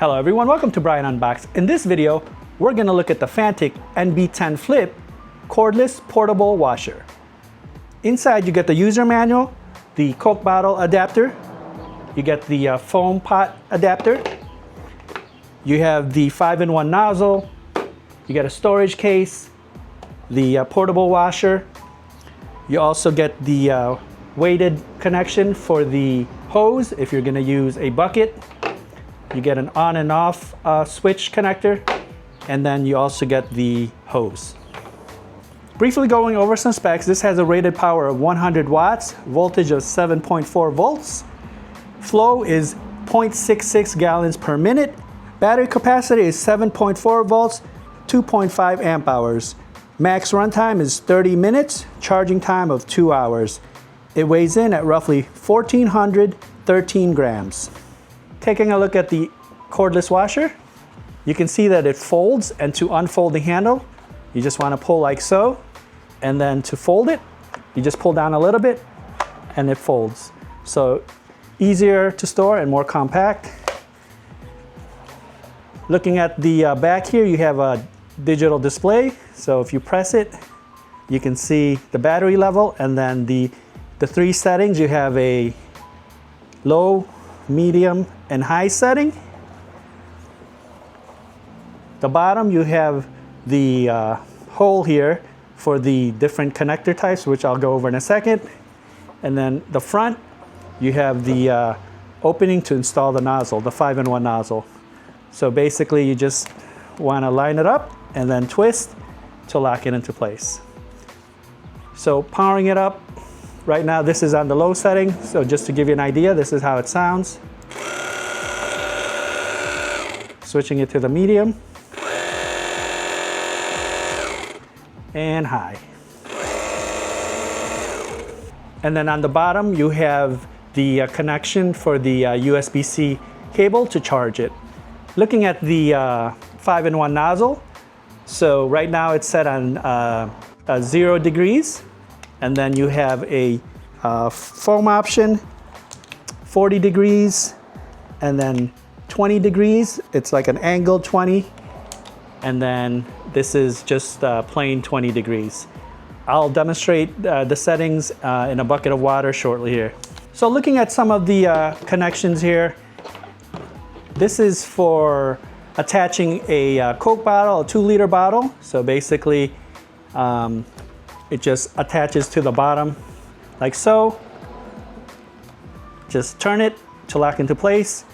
Hello everyone, welcome to Brian Unboxed. In this video, we're going to look at the Fanttik NB10 Flip cordless portable washer. Inside you get the user manual, the Coke bottle adapter, you get the foam pot adapter, you have the 5-in-1 nozzle, you get a storage case, the portable washer, you also get the weighted connection for the hose if you're going to use a bucket. You get an on and off switch connector, and then you also get the hose. Briefly going over some specs, this has a rated power of 100 watts, voltage of 7.4 volts, flow is 0.66 gallons per minute, battery capacity is 7.4 volts, 2.5 amp hours. Max runtime is 30 minutes, charging time of 2 hours. It weighs in at roughly 1,413 grams. Taking a look at the cordless washer, you can see that it folds, and to unfold the handle, you just want to pull like so, and then to fold it, you just pull down a little bit and it folds. So easier to store and more compact. Looking at the back here, you have a digital display. So if you press it, you can see the battery level, and then the three settings. You have a low, medium, and high setting. The bottom, you have the hole here for the different connector types, which I'll go over in a second. And then the front, you have the opening to install the nozzle, the 5-in-1 nozzle. So basically you just want to line it up and then twist to lock it into place. So powering it up, right now this is on the low setting, so just to give you an idea, this is how it sounds. Switching it to the medium and high. And then on the bottom you have the connection for the USB-C cable to charge it. Looking at the 5-in-1 nozzle, so right now it's set on 0 degrees, and then you have a foam option, 40 degrees, and then 20 degrees. It's like an angled 20, and then this is just plain 20 degrees. I'll demonstrate the settings in a bucket of water shortly here. So looking at some of the connections here, this is for attaching a Coke bottle, a 2-liter bottle. So basically it just attaches to the bottom like so. Just turn it to lock into place,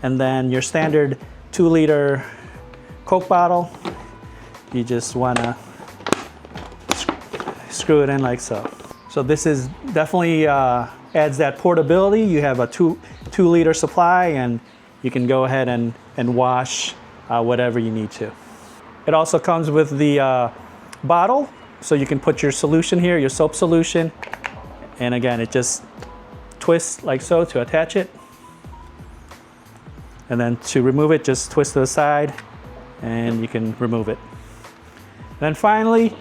and then your standard 2-liter Coke bottle, you just want to screw it in like so. So this is definitely adds that portability. You have a 2-liter supply, and you can go ahead and wash whatever you need to. It also comes with the bottle, so you can put your solution here, your soap solution, and again it just twists like so to attach it. And then to remove it, just twist to the side and you can remove it. Then finally,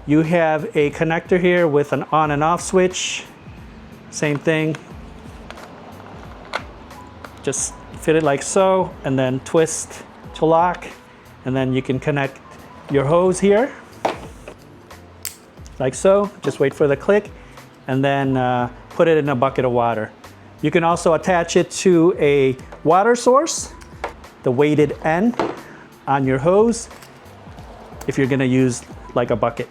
you have a connector here with an on and off switch. Same thing. Just fit it like so and then twist to lock. And then you can connect your hose here like so. Just wait for the click and then put it in a bucket of water. You can also attach it to a water source, the weighted end on your hose, if you're going to use like a bucket.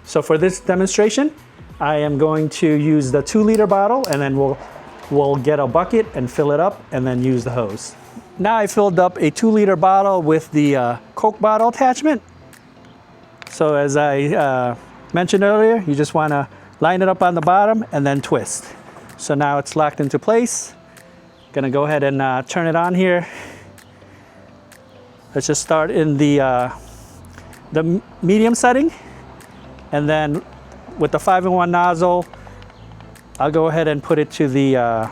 So for this demonstration, I am going to use the 2-liter bottle, and then we'll get a bucket and fill it up and then use the hose. Now I filled up a 2-liter bottle with the Coke bottle attachment. So as I mentioned earlier, you just want to line it up on the bottom and then twist. So now it's locked into place. Gonna go ahead and turn it on here. Let's just start in the medium setting, and then with the 5-in-1 nozzle, I'll go ahead and put it to the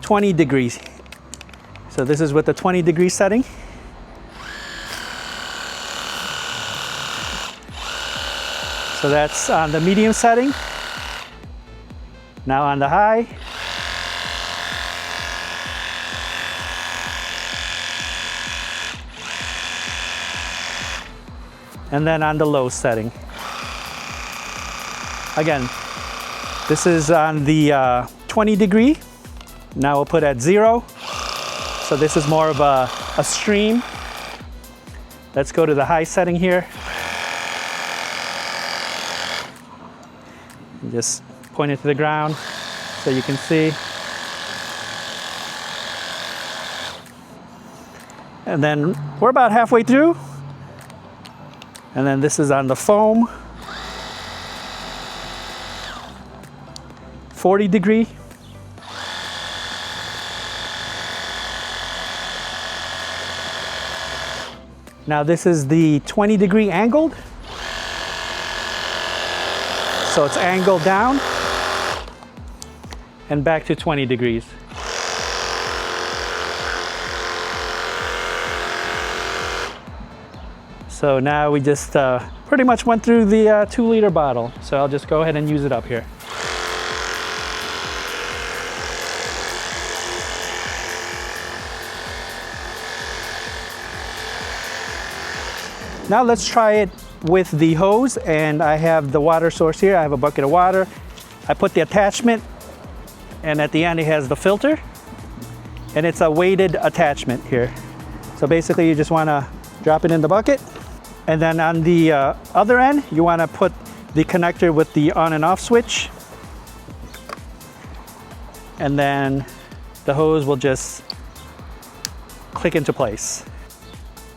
20 degrees. So this is with the 20 degree setting. So that's on the medium setting. Now on the high. and then on the low setting. Again, this is on the 20 degree. Now we'll put at 0. So this is more of a stream. Let's go to the high setting here. And just point it to the ground so you can see. And then we're about halfway through. And then this is on the foam. 40 degree. Now this is the 20 degree angled. So it's angled down and back to 20 degrees. So now we just pretty much went through the 2-liter bottle. So I'll just go ahead and use it up here. Now let's try it with the hose, and I have the water source here. I have a bucket of water. I put the attachment, and at the end it has the filter, and it's a weighted attachment here. So basically you just want to drop it in the bucket, and then on the other end you want to put the connector with the on and off switch, and then the hose will just click into place.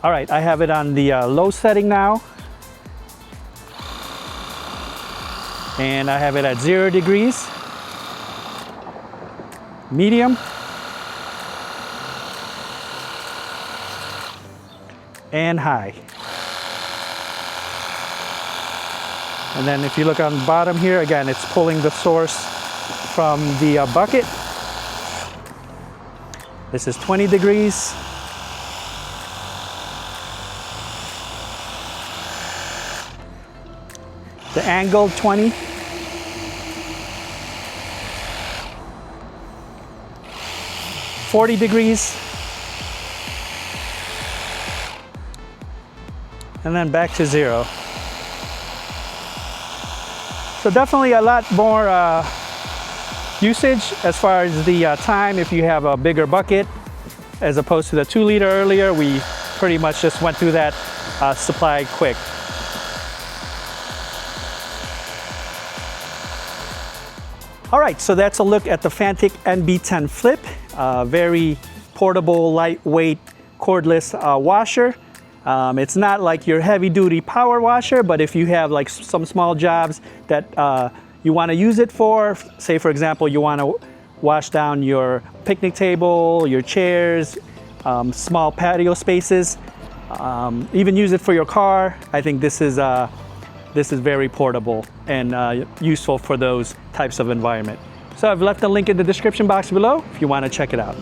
All right, I have it on the low setting now. And I have it at 0 degrees, medium, and high. And then if you look on the bottom here, again, it's pulling the source from the bucket. This is 20 degrees. The angled 20. 40 degrees. And then back to 0. So definitely a lot more usage as far as the time if you have a bigger bucket, as opposed to the 2-liter earlier. We pretty much just went through that supply quick. All right, so that's a look at the Fanttik NB10 Flip. Very portable, lightweight, cordless washer. It's not like your heavy-duty power washer, but if you have like some small jobs that you want to use it for, say for example, you want to wash down your picnic table, your chairs, small patio spaces, even use it for your car. I think this is very portable and useful for those types of environment. So I've left a link in the description box below if you want to check it out.